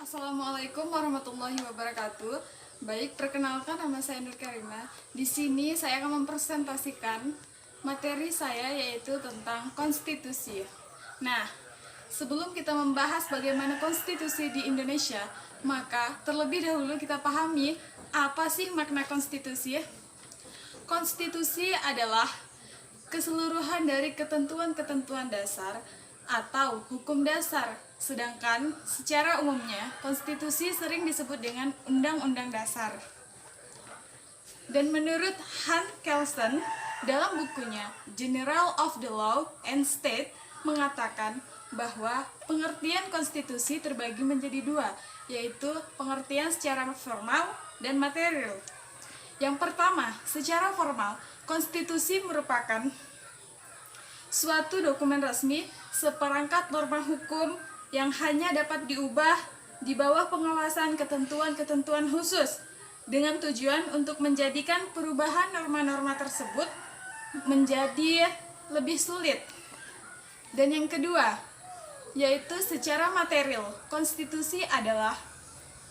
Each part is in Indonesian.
Assalamualaikum warahmatullahi wabarakatuh. Baik, perkenalkan nama saya Nur Karima. Di sini saya akan mempresentasikan materi saya yaitu tentang konstitusi. Nah, sebelum kita membahas bagaimana konstitusi di Indonesia, maka terlebih dahulu kita pahami apa sih makna konstitusi. Konstitusi adalah keseluruhan dari ketentuan-ketentuan dasar atau hukum dasar. Sedangkan secara umumnya, konstitusi sering disebut dengan undang-undang dasar. Dan menurut Hans Kelsen, dalam bukunya General of the Law and State mengatakan bahwa pengertian konstitusi terbagi menjadi dua, yaitu pengertian secara formal dan material. Yang pertama, secara formal, konstitusi merupakan suatu dokumen resmi, seperangkat norma hukum yang hanya dapat diubah di bawah pengawasan ketentuan-ketentuan khusus dengan tujuan untuk menjadikan perubahan norma-norma tersebut menjadi lebih sulit. Dan yang kedua, yaitu secara material, konstitusi adalah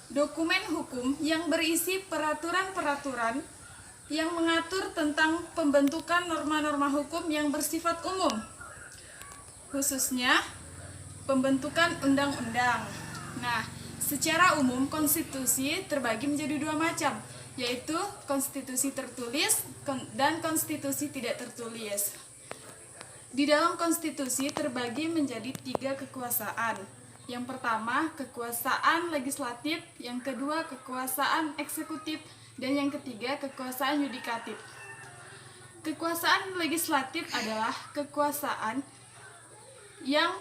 dokumen hukum yang berisi peraturan-peraturan yang mengatur tentang pembentukan norma-norma hukum yang bersifat umum, khususnya pembentukan undang-undang. Nah, secara umum konstitusi terbagi menjadi dua macam, yaitu konstitusi tertulis dan konstitusi tidak tertulis. Di dalam konstitusi terbagi menjadi tiga kekuasaan. Yang pertama, kekuasaan legislatif, yang kedua, kekuasaan eksekutif, dan yang ketiga, kekuasaan yudikatif. Kekuasaan legislatif adalah kekuasaan yang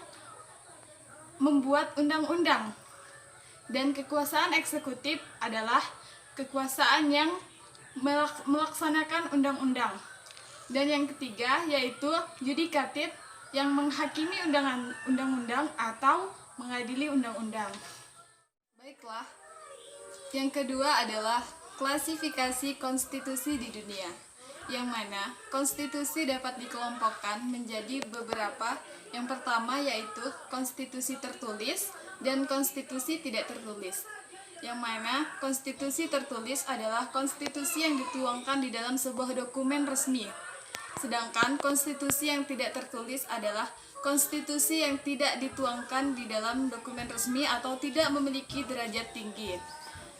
membuat undang-undang, dan kekuasaan eksekutif undang-undang kekuasaan yang melaksanakan undang-undang. Dan yang ketiga yaitu yudikatif yang menghakimi undang-undang atau mengadili undang-undang. Baiklah, yang kedua adalah klasifikasi konstitusi di dunia, yang mana konstitusi dapat dikelompokkan menjadi beberapa. Yang pertama yaitu konstitusi tertulis dan konstitusi tidak tertulis, yang mana konstitusi tertulis adalah konstitusi yang dituangkan di dalam sebuah dokumen resmi, sedangkan konstitusi yang tidak tertulis adalah konstitusi yang tidak dituangkan di dalam dokumen resmi atau tidak memiliki derajat tinggi.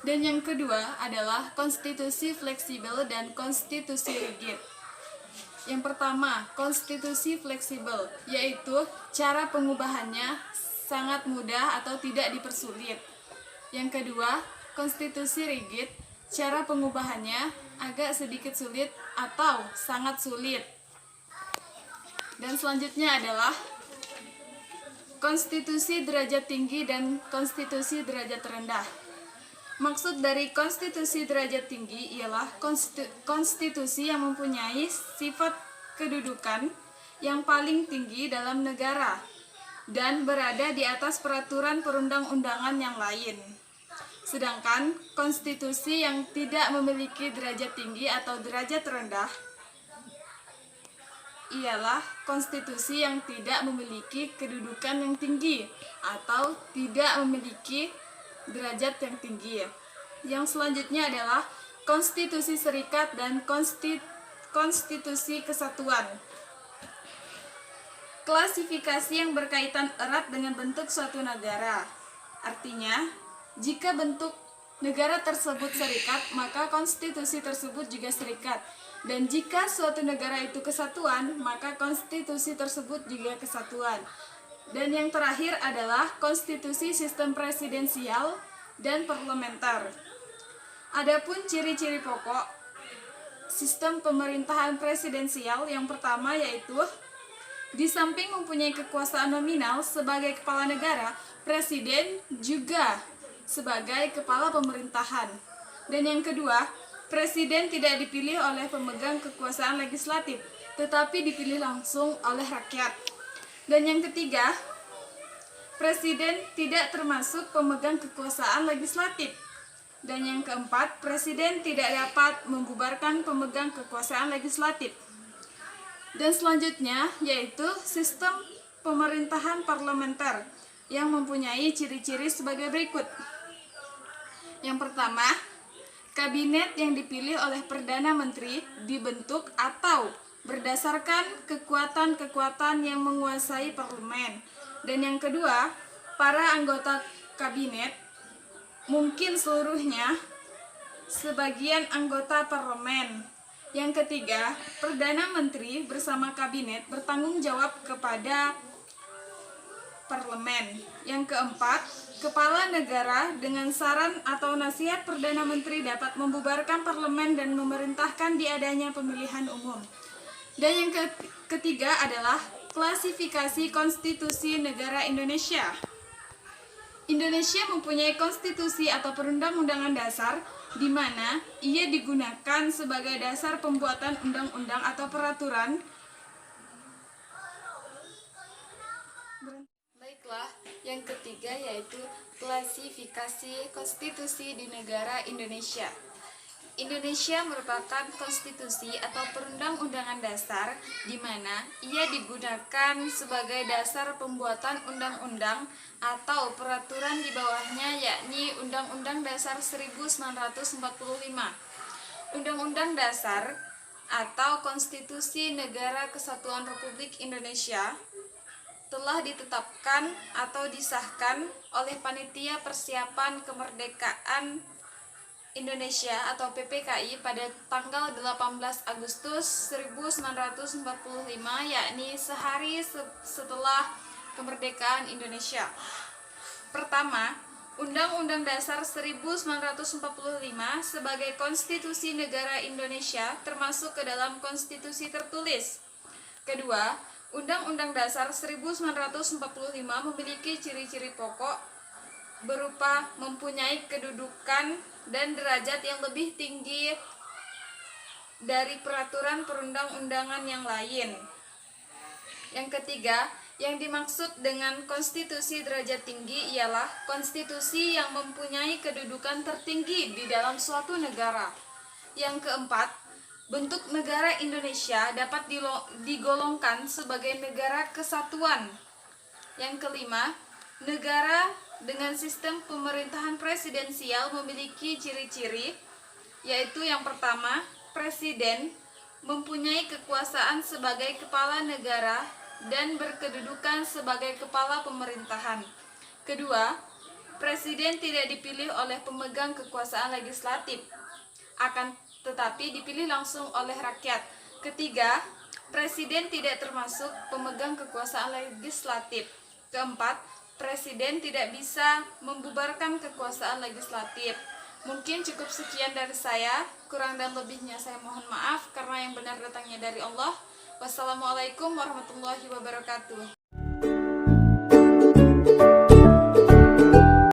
Dan yang kedua adalah konstitusi fleksibel dan konstitusi rigid. Yang pertama, konstitusi fleksibel, yaitu cara pengubahannya sangat mudah atau tidak dipersulit. Yang kedua, konstitusi rigid, cara pengubahannya agak sedikit sulit atau sangat sulit. Dan selanjutnya adalah konstitusi derajat tinggi dan konstitusi derajat rendah. Maksud dari konstitusi derajat tinggi ialah konstitusi yang mempunyai sifat kedudukan yang paling tinggi dalam negara dan berada di atas peraturan perundang-undangan yang lain. Sedangkan konstitusi yang tidak memiliki derajat tinggi atau derajat rendah ialah konstitusi yang tidak memiliki kedudukan yang tinggi atau tidak memiliki derajat yang tinggi. Yang selanjutnya adalah konstitusi serikat dan konstitusi kesatuan. Klasifikasi yang berkaitan erat dengan bentuk suatu negara. Artinya, jika bentuk negara tersebut serikat, maka konstitusi tersebut juga serikat. Dan jika suatu negara itu kesatuan, maka konstitusi tersebut juga kesatuan. Dan yang terakhir adalah konstitusi sistem presidensial dan parlementer. Adapun ciri-ciri pokok sistem pemerintahan presidensial, yang pertama yaitu di samping mempunyai kekuasaan nominal sebagai kepala negara, presiden juga sebagai kepala pemerintahan. Dan yang kedua, presiden tidak dipilih oleh pemegang kekuasaan legislatif, tetapi dipilih langsung oleh rakyat. Dan yang ketiga, presiden tidak termasuk pemegang kekuasaan legislatif. Dan yang keempat, presiden tidak dapat membubarkan pemegang kekuasaan legislatif. Dan selanjutnya yaitu sistem pemerintahan parlementer yang mempunyai ciri-ciri sebagai berikut. Yang pertama, kabinet yang dipilih oleh Perdana Menteri dibentuk atau berdasarkan kekuatan-kekuatan yang menguasai parlemen. Dan yang kedua, para anggota kabinet, mungkin seluruhnya, sebagian anggota parlemen. Yang ketiga, Perdana Menteri bersama kabinet bertanggung jawab kepada parlemen. Yang keempat, kepala negara dengan saran atau nasihat Perdana Menteri dapat membubarkan parlemen dan memerintahkan diadanya pemilihan umum. Dan yang ketiga adalah klasifikasi konstitusi negara Indonesia. Indonesia mempunyai konstitusi atau perundang-undangan dasar di mana ia digunakan sebagai dasar pembuatan undang-undang atau peraturan. Baiklah, yang ketiga yaitu klasifikasi konstitusi di negara Indonesia. Indonesia merupakan konstitusi atau perundang-undangan dasar di mana ia digunakan sebagai dasar pembuatan undang-undang atau peraturan di bawahnya, yakni Undang-Undang Dasar 1945. Undang-Undang Dasar atau Konstitusi Negara Kesatuan Republik Indonesia telah ditetapkan atau disahkan oleh Panitia Persiapan Kemerdekaan Indonesia atau PPKI pada tanggal 18 Agustus 1945, yakni sehari setelah kemerdekaan Indonesia. Pertama, Undang-Undang Dasar 1945 sebagai konstitusi negara Indonesia termasuk ke dalam konstitusi tertulis. Kedua, Undang-Undang Dasar 1945 memiliki ciri-ciri pokok berupa mempunyai kedudukan dan derajat yang lebih tinggi dari peraturan perundang-undangan yang lain. Yang ketiga, yang dimaksud dengan konstitusi derajat tinggi ialah konstitusi yang mempunyai kedudukan tertinggi di dalam suatu negara. Yang keempat, bentuk negara Indonesia dapat digolongkan sebagai negara kesatuan. Yang kelima, negara dengan sistem pemerintahan presidensial memiliki ciri-ciri, yaitu yang pertama, presiden mempunyai kekuasaan sebagai kepala negara dan berkedudukan sebagai kepala pemerintahan. Kedua, presiden tidak dipilih oleh pemegang kekuasaan legislatif, akan tetapi dipilih langsung oleh rakyat. Ketiga, presiden tidak termasuk pemegang kekuasaan legislatif. Keempat, presiden tidak bisa membubarkan kekuasaan legislatif. Mungkin cukup sekian dari saya, kurang dan lebihnya saya mohon maaf karena yang benar datangnya dari Allah. Wassalamualaikum warahmatullahi wabarakatuh.